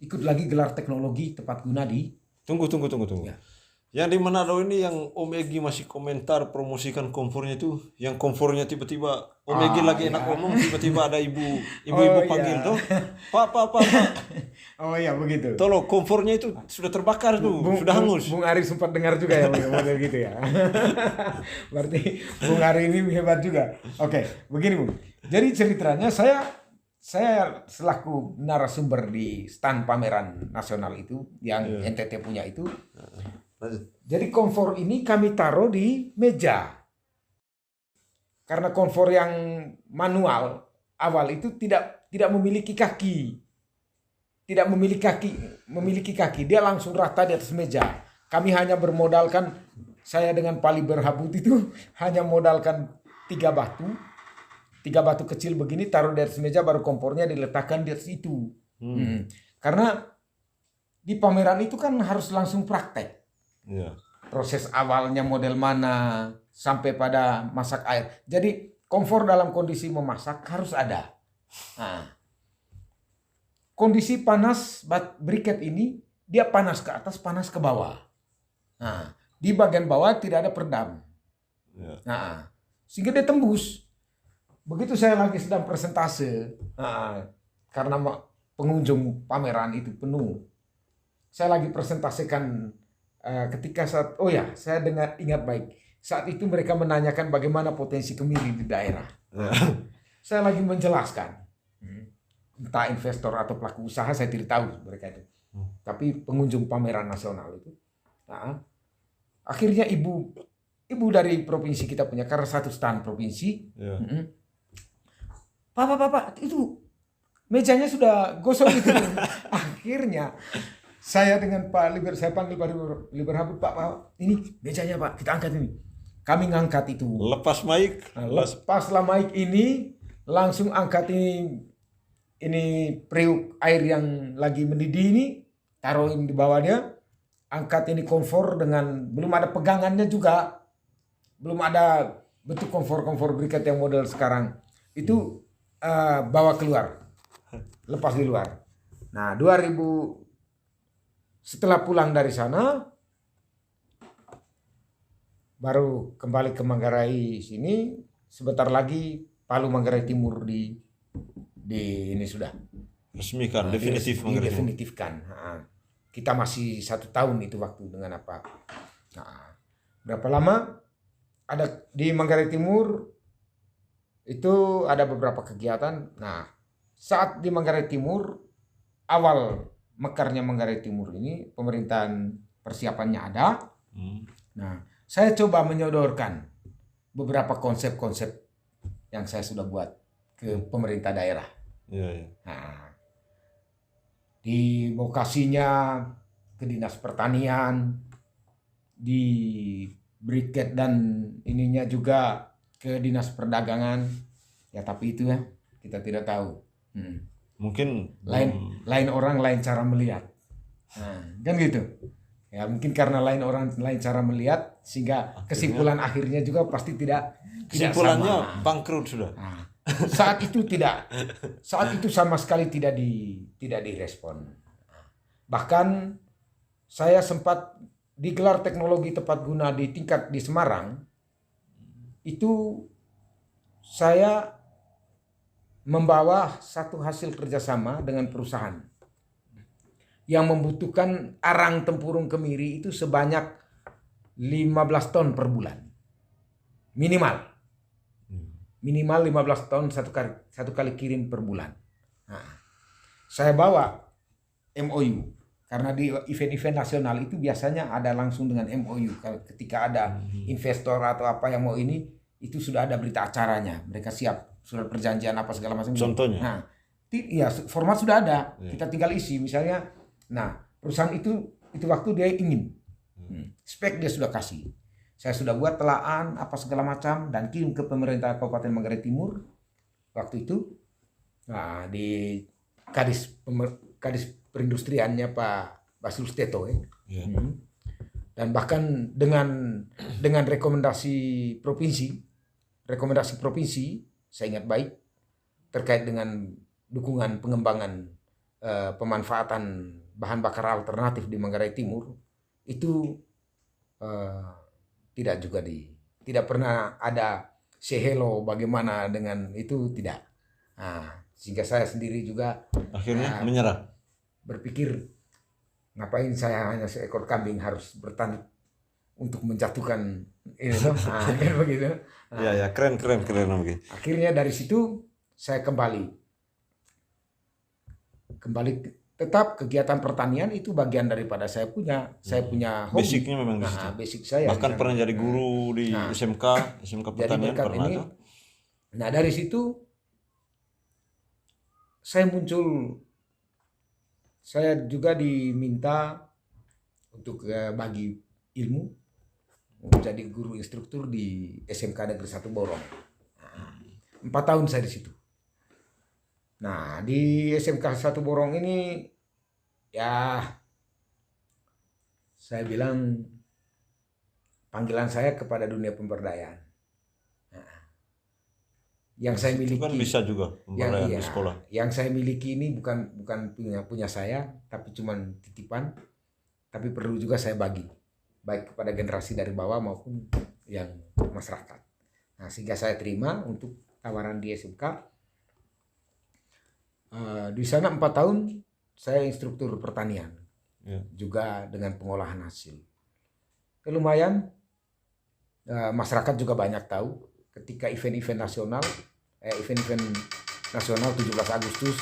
ikut lagi gelar teknologi tepat guna di Tunggu. Ya. Yang di Manado ini yang Om Egi masih komentar promosikan komfornya itu, yang komfornya tiba-tiba Om Egi lagi enak ngomong, tiba-tiba ada ibu-ibu panggil tuh, Pak. Oh iya begitu. Tolong komfornya itu sudah terbakar tuh, sudah hangus. Bung Ari sempat dengar juga ya model gitu ya. Berarti Bung Ari ini hebat juga. Oke, begini Bung. Jadi ceritanya saya selaku narasumber di stand pameran nasional itu yang NTT punya itu. Jadi komfor ini kami taruh di meja. Karena komfor yang manual awal itu tidak memiliki kaki. Tidak memiliki kaki. Dia langsung rata di atas meja. Kami hanya bermodalkan, saya dengan Pali Berhabut itu hanya modalkan 3 batu kecil begini taruh di atas meja, baru kompornya diletakkan di atas itu. Karena di pameran itu kan harus langsung praktek. Proses awalnya model mana sampai pada masak air. Jadi komfor dalam kondisi memasak harus ada. Nah, kondisi panas briket ini dia panas ke atas, panas ke bawah. Nah, di bagian bawah tidak ada peredam. Nah, sehingga dia tembus. Begitu saya lagi sedang presentase, karena pengunjung pameran itu penuh. Saya lagi presentasikan ketika saya ingat baik. Saat itu mereka menanyakan bagaimana potensi kemiri di daerah. Saya lagi menjelaskan. Entah investor atau pelaku usaha saya tidak tahu mereka itu. Tapi pengunjung pameran nasional itu. Nah, akhirnya ibu dari provinsi kita punya, karena satu stand provinsi. Pak, itu mejanya sudah gosong gitu. Akhirnya saya dengan saya panggil Pak Liberhabut, Pak, ini mejanya Pak, kita angkat ini. Kami ngangkat itu. Lepas mic. Lepaslah mic ini, langsung angkat ini periuk air yang lagi mendidih ini, taruhin di bawahnya, angkat ini komfor dengan, belum ada pegangannya juga, belum ada bentuk komfor briket yang model sekarang. Itu bawa keluar, lepas di luar. Nah, setelah pulang dari sana, baru kembali ke Manggarai sini. Sebentar lagi Palu Manggarai Timur di ini sudah resmikan, definitifkan. Kita masih 1 tahun itu waktu dengan apa? Berapa lama? Ada di Manggarai Timur itu ada beberapa kegiatan. Nah, saat di Manggarai Timur, awal mekarnya Manggarai Timur ini, pemerintahan persiapannya ada. Nah, saya coba menyodorkan beberapa konsep-konsep yang saya sudah buat ke pemerintah daerah. Nah, di lokasinya ke Dinas Pertanian, di briket dan ininya juga ke Dinas Perdagangan. Ya tapi itu ya kita tidak tahu. Mungkin lain orang lain cara melihat. Nah, kan gitu. Ya mungkin karena lain orang lain cara melihat sehingga kesimpulan akhirnya juga pasti tidak kesimpulannya sama. Bangkrut sudah. Nah, saat itu sama sekali tidak direspon. Bahkan saya sempat digelar teknologi tepat guna di tingkat di Semarang. Itu saya membawa satu hasil kerjasama dengan perusahaan yang membutuhkan arang tempurung kemiri itu sebanyak 15 ton per bulan. Minimal 15 ton satu kali kirim per bulan. Nah, saya bawa MOU karena di event-event nasional itu biasanya ada langsung dengan MOU. Ketika ada investor atau apa yang mau ini, itu sudah ada berita acaranya. Mereka siap surat perjanjian apa segala macam. Contohnya? Nah, ya format sudah ada. Kita tinggal isi misalnya. Nah, perusahaan itu itu waktu dia ingin. Spek dia sudah kasih. Saya sudah buat telaan apa segala macam dan kirim ke pemerintah Kabupaten Manggarai Timur waktu itu. Nah, di Kadis Perindustriannya Pak Basul Steto ya. Yeah. Dan bahkan dengan rekomendasi provinsi saya ingat baik terkait dengan dukungan pengembangan pemanfaatan bahan bakar alternatif di Manggarai Timur itu tidak pernah ada say hello bagaimana dengan itu, tidak. Nah, sehingga saya sendiri juga Akhirnya menyerah. Berpikir ngapain saya hanya seekor kambing harus bertanding untuk menjatuhkan ini loh. Nah, kan begitu. Nah, Ya keren Om. akhirnya dari situ saya kembali tetap kegiatan pertanian itu bagian daripada saya punya hobi. Basicnya memang di situ. Basic saya. Bahkan pernah jadi guru di SMK pertanian pernah ini, tuh. Nah dari situ saya juga diminta untuk bagi ilmu menjadi guru instruktur di SMK Negeri 1 Borong. 4 tahun saya di situ. Nah, di SMK 1 Borong ini ya saya bilang panggilan saya kepada dunia pemberdayaan. Nah, yang saya miliki itu kan bisa juga pemberdayaan di sekolah. Yang saya miliki ini bukan punya saya, tapi cuman titipan. Tapi perlu juga saya bagi baik kepada generasi dari bawah maupun yang masyarakat. Nah, sehingga saya terima untuk tawaran di SMK. Di sana 4 tahun saya instruktur pertanian, juga dengan pengolahan hasil. Lumayan, masyarakat juga banyak tahu ketika event-event nasional 17 Agustus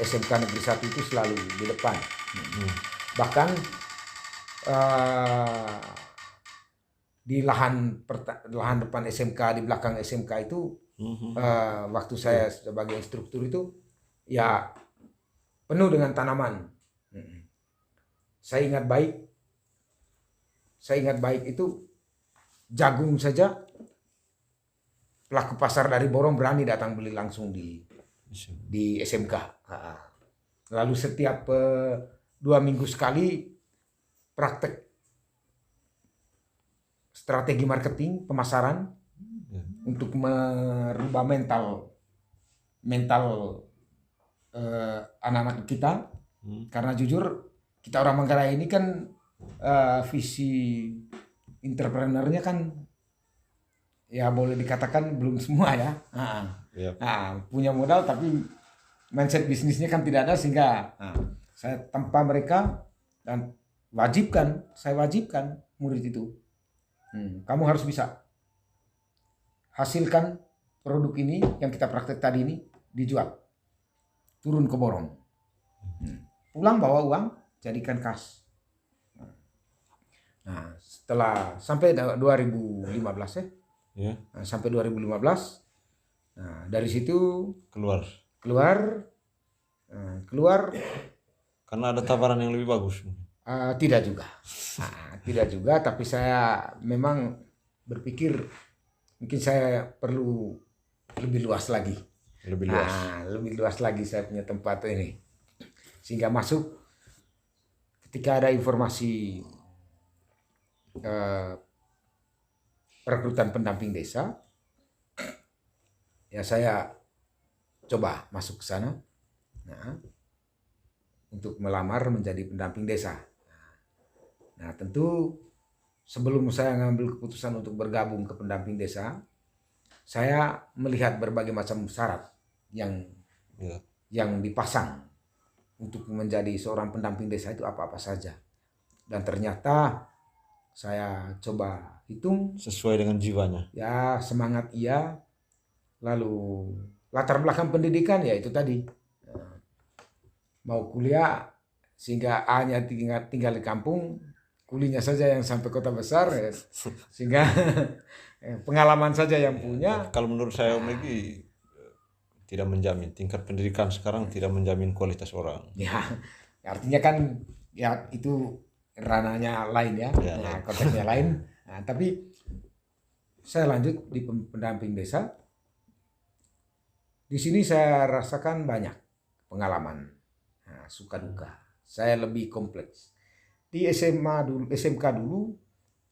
SMK Negeri 1 itu selalu di depan. Bahkan di lahan depan SMK, di belakang SMK itu waktu saya sebagai instruktur itu ya penuh dengan tanaman. Saya ingat baik itu jagung saja pelaku pasar dari Borong berani datang beli langsung di SMK. Lalu setiap 2 minggu sekali praktek strategi marketing pemasaran untuk merubah mental anak-anak kita. Karena jujur kita orang Manggarai ini kan visi entrepreneurnya kan ya boleh dikatakan belum semua ya. Punya modal tapi mindset bisnisnya kan tidak ada, sehingga saya tempa mereka dan saya wajibkan murid itu. Kamu harus bisa hasilkan produk ini yang kita praktek tadi ini, dijual. Turun ke Borong. Pulang bawa uang, jadikan kas. Nah, setelah sampai 2015 ya. Nah, sampai 2015. Nah, dari situ keluar. Karena ada tawaran yang lebih bagus. Tidak juga, tapi saya memang berpikir mungkin saya perlu lebih luas lagi. Lebih luas lagi saya punya tempat ini. Sehingga masuk ketika ada informasi perekrutan pendamping desa, ya saya coba masuk ke sana. Untuk melamar menjadi pendamping desa. Nah, tentu sebelum saya ngambil keputusan untuk bergabung ke pendamping desa, saya melihat berbagai macam syarat yang dipasang untuk menjadi seorang pendamping desa itu apa-apa saja. Dan ternyata saya coba hitung sesuai dengan jiwanya. Ya, semangat iya. Lalu latar belakang pendidikan ya itu tadi. Mau kuliah sehingga A-nya tinggal di kampung, kulinya saja yang sampai kota besar ya. Sehingga pengalaman saja yang punya. Kalau menurut saya Om Egi tidak menjamin, tingkat pendidikan sekarang tidak menjamin kualitas orang. Ya, artinya kan ya itu ranahnya lain ya, nah, konteksnya lain. Nah, tapi saya lanjut di pendamping desa. Di sini saya rasakan banyak pengalaman, nah, suka duka. Saya lebih kompleks. Di SMA dulu, SMK dulu,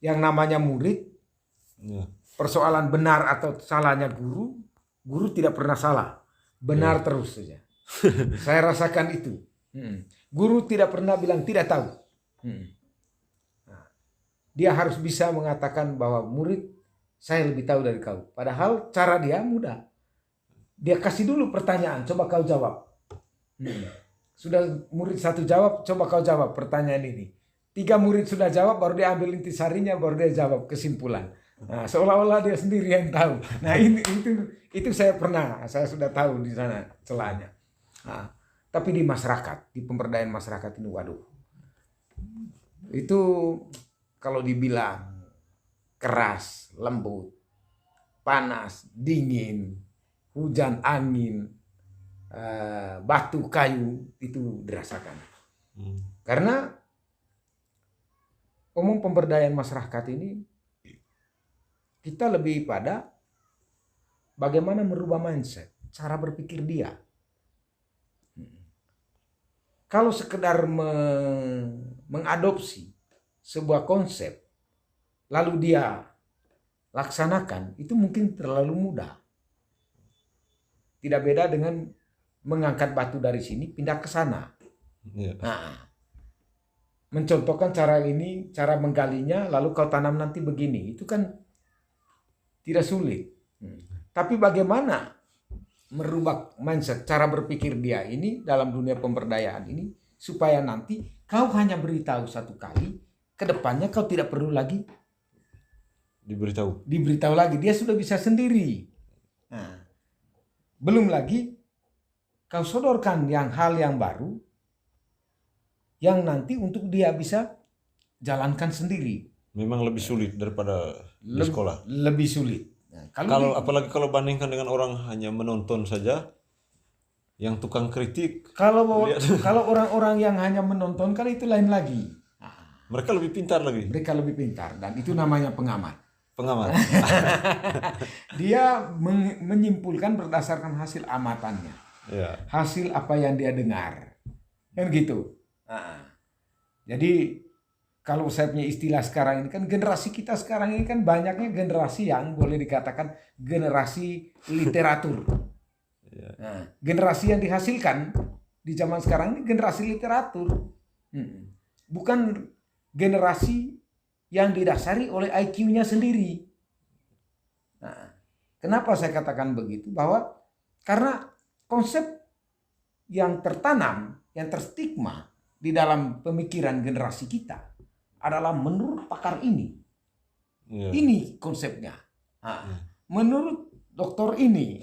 yang namanya murid, persoalan benar atau salahnya guru tidak pernah salah, benar terus saja. Saya rasakan itu. Guru tidak pernah bilang tidak tahu. Nah, dia harus bisa mengatakan bahwa murid, saya lebih tahu dari kau. Padahal cara dia mudah. Dia kasih dulu pertanyaan, coba kau jawab. Sudah murid satu jawab, coba kau jawab pertanyaan ini. 3 murid sudah jawab, baru dia ambil intisarinya, baru dia jawab kesimpulan. Nah, seolah-olah dia sendiri yang tahu. Nah, itu saya sudah tahu di sana celahnya. Nah, tapi di masyarakat, di pemberdayaan masyarakat ini, waduh, itu kalau dibilang keras, lembut, panas, dingin, hujan, angin, batu, kayu, itu dirasakan. Karena umum pemberdayaan masyarakat ini, kita lebih pada bagaimana merubah mindset, cara berpikir dia. Kalau sekedar mengadopsi sebuah konsep, lalu dia laksanakan, itu mungkin terlalu mudah. Tidak beda dengan mengangkat batu dari sini, pindah ke sana. Nah, mencontohkan cara ini, cara menggalinya, lalu kau tanam nanti begini. Itu kan tidak sulit. Tapi bagaimana merubah mindset, cara berpikir dia ini dalam dunia pemberdayaan ini, supaya nanti kau hanya beritahu satu kali, kedepannya kau tidak perlu lagi diberitahu lagi, dia sudah bisa sendiri. Nah, belum lagi kau sodorkan hal yang baru, yang nanti untuk dia bisa jalankan sendiri. Memang lebih sulit daripada di sekolah. Lebih sulit. Nah, apalagi kalau bandingkan dengan orang hanya menonton saja, yang tukang kritik. Kalau orang-orang yang hanya menonton kan itu lain lagi. Mereka lebih pintar lagi. Mereka lebih pintar, dan itu namanya pengamat. Dia menyimpulkan berdasarkan hasil amatannya. Hasil apa yang dia dengar. Kan gitu. Jadi kalau saya punya istilah sekarang ini kan, generasi kita sekarang ini kan banyaknya generasi yang boleh dikatakan generasi literatur. Nah, generasi yang dihasilkan di zaman sekarang ini generasi literatur. Bukan generasi yang didasari oleh IQ-nya sendiri. Nah, kenapa saya katakan begitu? Bahwa karena konsep yang tertanam, yang terstigma di dalam pemikiran generasi kita adalah menurut pakar ini. Ini konsepnya. Menurut dokter ini.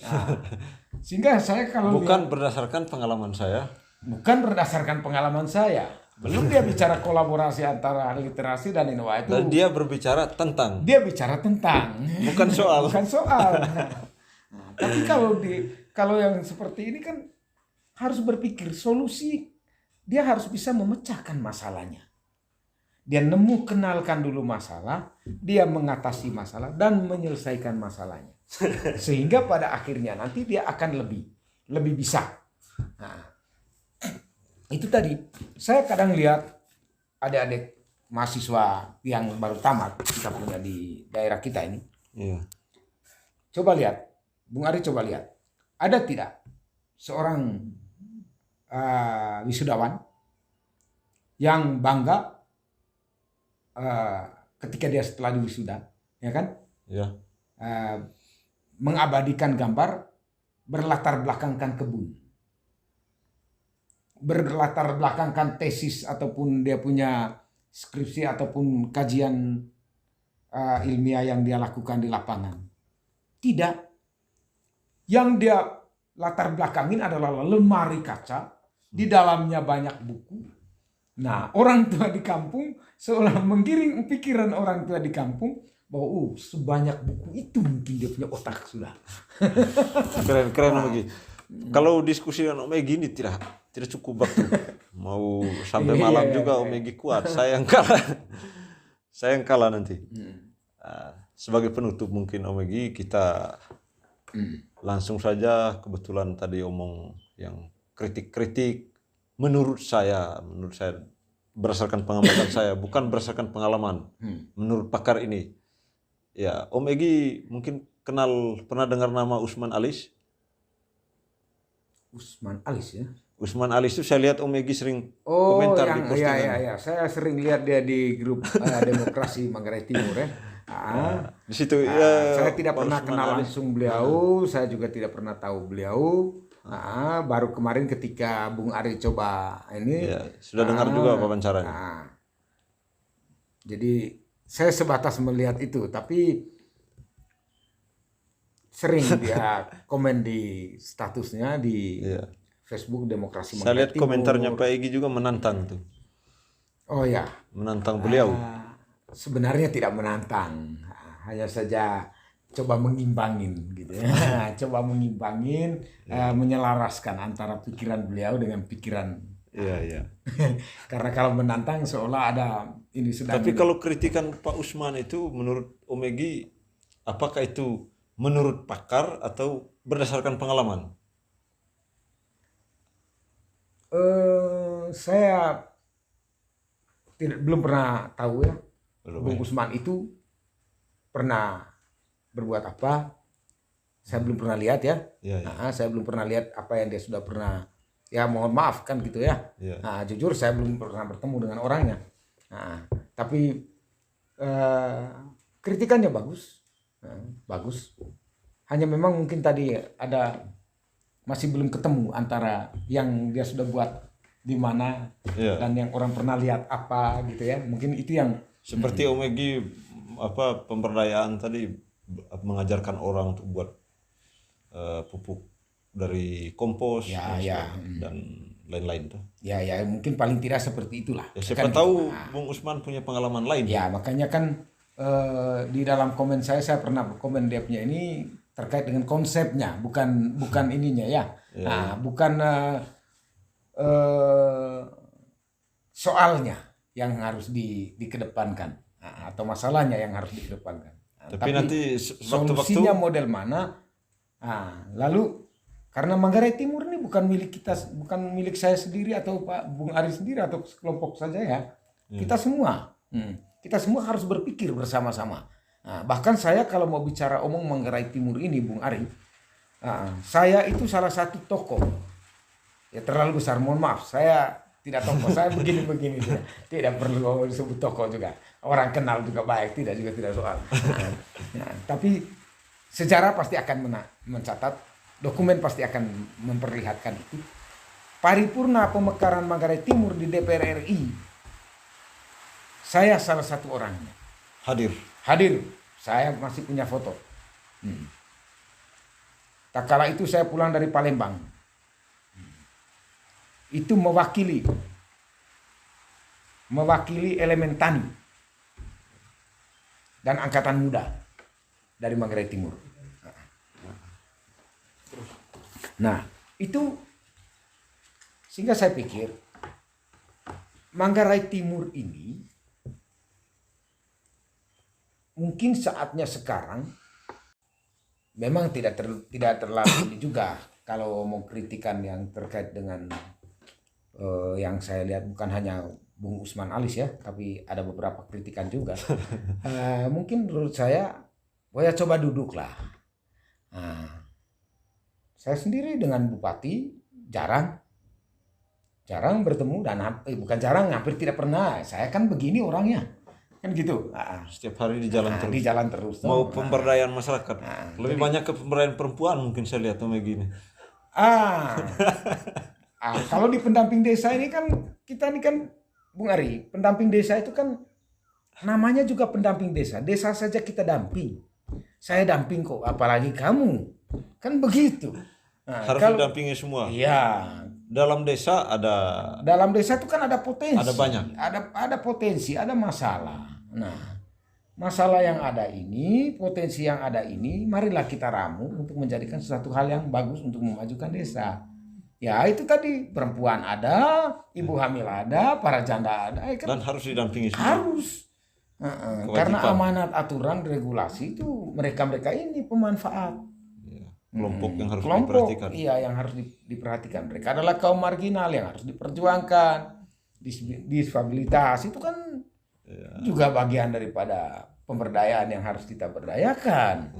Sehingga saya kalau berdasarkan pengalaman saya. Bukan berdasarkan pengalaman saya. Belum dia bicara kolaborasi antara literasi dan inovasi. Dan dia berbicara tentang. Dia bicara tentang. Bukan soal. Bukan soal. Tapi kalau yang seperti ini kan harus berpikir solusi. Dia harus bisa memecahkan masalahnya. Dia kenalkan dulu masalah, dia mengatasi masalah dan menyelesaikan masalahnya. Sehingga pada akhirnya nanti dia akan lebih bisa. Nah, itu tadi saya kadang lihat adik-adik mahasiswa yang baru tamat kita punya di daerah kita ini. Coba lihat, Bung Ari, coba lihat. Ada tidak seorang wisudawan yang bangga ketika dia setelah diwisuda, ya kan? Mengabadikan gambar berlatar belakangkan kebun, berlatar belakangkan tesis ataupun dia punya skripsi ataupun kajian ilmiah yang dia lakukan di lapangan. Tidak. Yang dia latar belakangin adalah lemari kaca, di dalamnya banyak buku. Nah, orang tua di kampung seolah menggiring pikiran orang tua di kampung bahwa sebanyak buku itu mungkin dia punya otak sudah. Keren begini. Kalau diskusi dengan Om Egy ini tidak tidak cukup waktu. Mau sampai Iya, malam iya, juga iya. Om Egy kuat. Saya yang kalah. Saya yang kalah nanti. Sebagai penutup mungkin Om Egy kita langsung saja, kebetulan tadi omong yang kritik-kritik menurut saya berdasarkan pengamatan saya, bukan berdasarkan pengalaman. Menurut pakar ini. Ya, Om Egy mungkin pernah dengar nama Usman Alis? Usman Alis ya. Usman Alis itu saya lihat Om Egy sering Oh, komentar di yang postingan. ya. Saya sering lihat dia di grup Demokrasi Manggarai Timur ya. Di situ Saya tidak Pak pernah Usman kenal Alis. langsung beliau, saya juga tidak pernah tahu beliau. Baru kemarin ketika Bung Ari coba ini, Ya, sudah dengar juga wawancaranya. jadi saya sebatas melihat itu, tapi sering dia komen di statusnya di Iya. Facebook Demokrasi Saya Manggarai lihat Timur. komentarnya Pak Egy juga menantang tuh. Oh ya. Menantang beliau. Sebenarnya tidak menantang, hanya saja coba mengimbangin gitu ya. Coba mengimbangin, menyelaraskan antara pikiran beliau dengan pikiran. Iya. Karena kalau menantang seolah ada ini sedang. Tapi kalau kritikan Pak Usman itu menurut Om Egy, apakah itu menurut pakar atau berdasarkan pengalaman? Saya belum pernah tahu ya. Belum, Bung Usman itu pernah berbuat apa? Saya belum pernah lihat ya. Iya. Saya belum pernah lihat apa yang dia sudah pernah. Ya mohon maaf kan gitu ya. Iya. Jujur saya belum pernah bertemu dengan orangnya. Tapi kritikannya bagus, bagus. Hanya memang mungkin tadi masih belum ketemu antara yang dia sudah buat di mana dan yang orang pernah lihat apa gitu ya. Mungkin itu yang seperti Om Egy pemberdayaan tadi, mengajarkan orang untuk buat pupuk dari kompos dan lain-lain tuh. Ya mungkin paling tidak seperti itulah. Ya, siapa tahu Bung Usman punya pengalaman lain. Ya makanya kan di dalam komen saya pernah berkomen dia punya ini terkait dengan konsepnya, bukan ininya ya. Bukan soalnya yang harus dikedepankan atau masalahnya yang harus dikedepankan. Tapi nanti solusinya model mana? Lalu karena Manggarai Timur ini bukan milik kita, bukan milik saya sendiri atau Pak Bung Ari sendiri atau sekelompok saja ya. Kita semua, kita semua harus berpikir bersama-sama. Bahkan saya kalau mau bicara omong Manggarai Timur ini, Bung Ari, saya itu salah satu tokoh. Ya terlalu besar, mohon maaf, saya tidak tokoh, saya begini-begini saja. Tidak perlu disebut tokoh juga. Orang kenal juga baik, tidak soal. Tapi sejarah pasti akan mencatat, dokumen pasti akan memperlihatkan itu. Paripurna pemekaran Manggarai Timur di DPR RI, saya salah satu orangnya. Hadir, saya masih punya foto. Tak kala itu saya pulang dari Palembang. Itu mewakili elemen tani dan angkatan muda dari Manggarai Timur. Nah, itu sehingga saya pikir Manggarai Timur ini mungkin saatnya sekarang memang tidak terlalu ini juga kalau mau kritikan yang terkait dengan yang saya lihat bukan hanya Bung Usman Alis ya, tapi ada beberapa kritikan juga. Mungkin menurut saya, coba duduklah. Saya sendiri dengan Bupati jarang bertemu dan bukan jarang, hampir tidak pernah. Saya kan begini orangnya, kan gitu. Setiap hari di jalan terus. Di jalan terus. Mau pemberdayaan masyarakat. Lebih banyak ke pemberdayaan perempuan mungkin saya lihat kayak gini. Kalau di pendamping desa ini kan kita ini kan Bung Ari, pendamping desa itu kan namanya juga pendamping desa. Desa saja kita damping. Saya damping kok, apalagi kamu. Kan begitu. Harus didampingi semua. Iya. Dalam desa itu kan ada potensi. Ada banyak. Ada potensi, ada masalah. Nah, masalah yang ada ini, potensi yang ada ini, marilah kita ramu untuk menjadikan sesuatu hal yang bagus untuk memajukan desa. Ya itu tadi perempuan ada, ibu hamil ada, para janda ada, ya kan Dan harus didampingi semua. harus. Karena Kewajiban. amanat aturan regulasi itu mereka ini pemanfaat. Ya, kelompok yang harus Kelompok, diperhatikan. iya yang harus diperhatikan. Mereka adalah kaum marginal yang harus diperjuangkan. Disabilitas itu kan juga bagian daripada pemberdayaan yang harus kita berdayakan.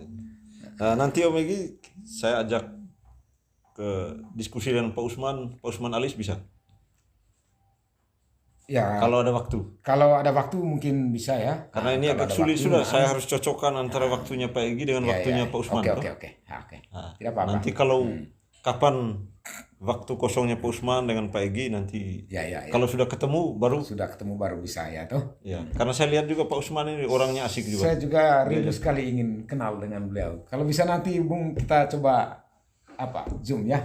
Nah, nanti Om Egi saya ajak ke diskusi dengan Pak Usman Alis bisa? Ya, Kalau ada waktu. kalau ada waktu mungkin bisa ya. Karena ini Kalau agak ada sulit waktu, sudah. Saya harus cocokkan antara waktunya Pak Egi dengan waktunya Pak Usman. Oke, toh. oke, oke. Ya, oke. Nah, Tidak apa-apa. nanti kalau kapan waktu kosongnya Pak Usman dengan Pak Egi nanti Ya. kalau sudah ketemu baru Sudah ketemu baru bisa ya toh. ya. Karena saya lihat juga Pak Usman ini orangnya asik juga. Saya juga rindu sekali ingin kenal dengan beliau. Kalau bisa nanti Bung kita coba Zoom ya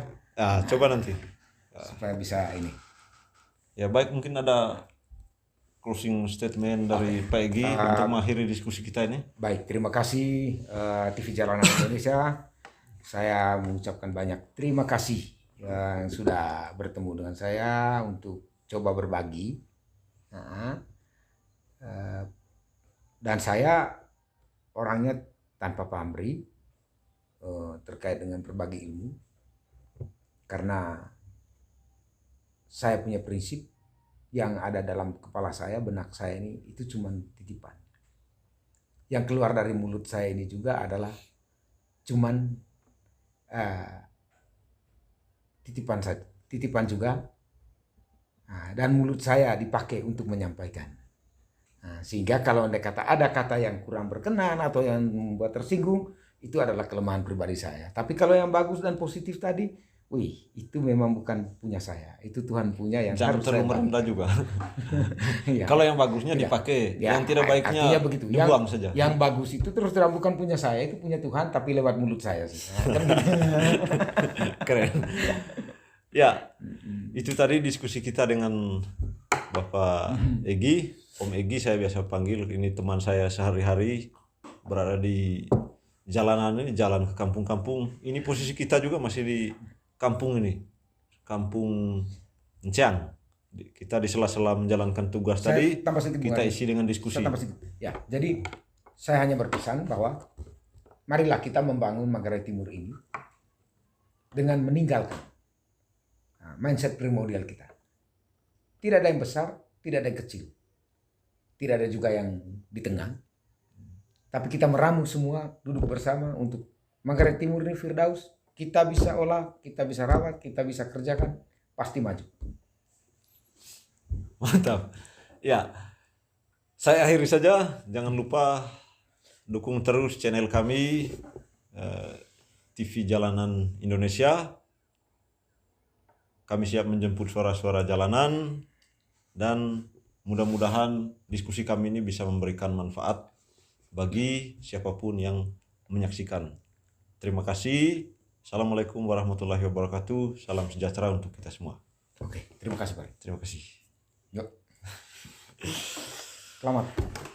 Coba nanti. supaya bisa ini. Ya baik, mungkin ada closing statement dari Pak Egi untuk mengakhiri diskusi kita ini. Baik, terima kasih TV Jalanan Indonesia. Saya mengucapkan banyak terima kasih yang sudah bertemu dengan saya untuk coba berbagi. Dan saya orangnya tanpa pamrih terkait dengan berbagi ilmu, karena saya punya prinsip yang ada dalam kepala saya, benak saya ini itu cuma titipan. Yang keluar dari mulut saya ini juga adalah cuman titipan saja, titipan juga. Dan mulut saya dipakai untuk menyampaikan. Sehingga kalau ada kata yang kurang berkenan atau yang membuat tersinggung, itu adalah kelemahan pribadi saya. Tapi kalau yang bagus dan positif tadi, itu memang bukan punya saya. Itu Tuhan punya yang Jangan harus terlalu saya merendah juga. Iya. Kalau yang bagusnya dipakai, yang tidak baiknya artinya begitu. dibuang saja. Yang bagus itu terus terang bukan punya saya, itu punya Tuhan, tapi lewat mulut saya sih. Kan gitu. Keren. Ya, itu tadi diskusi kita dengan Bapak Egi, Om Egi saya biasa panggil. Ini teman saya sehari-hari berada di jalanan ini, jalan ke kampung-kampung. Ini posisi kita juga masih di kampung ini, Kampung Encang. Kita di sela-sela menjalankan tugas Saya tadi, tambah sedikit, kita Bung isi dengan diskusi. Saya tambah sedikit. Ya, jadi saya hanya berpesan bahwa marilah kita membangun Manggarai Timur ini dengan meninggalkan mindset primordial kita. Tidak ada yang besar, tidak ada yang kecil. Tidak ada juga yang di tengah. Tapi kita meramu semua, duduk bersama untuk Manggarai Timur ini Firdaus. Kita bisa olah, kita bisa rawat, kita bisa kerjakan, pasti maju. Mantap. Ya, saya akhiri saja. Jangan lupa dukung terus channel kami TV Jalanan Indonesia. Kami siap menjemput suara-suara jalanan dan mudah-mudahan diskusi kami ini bisa memberikan manfaat bagi siapapun yang menyaksikan. Terima kasih. Assalamualaikum warahmatullahi wabarakatuh. Salam sejahtera untuk kita semua. Oke, terima kasih Pak. Terima kasih. Yuk. Selamat.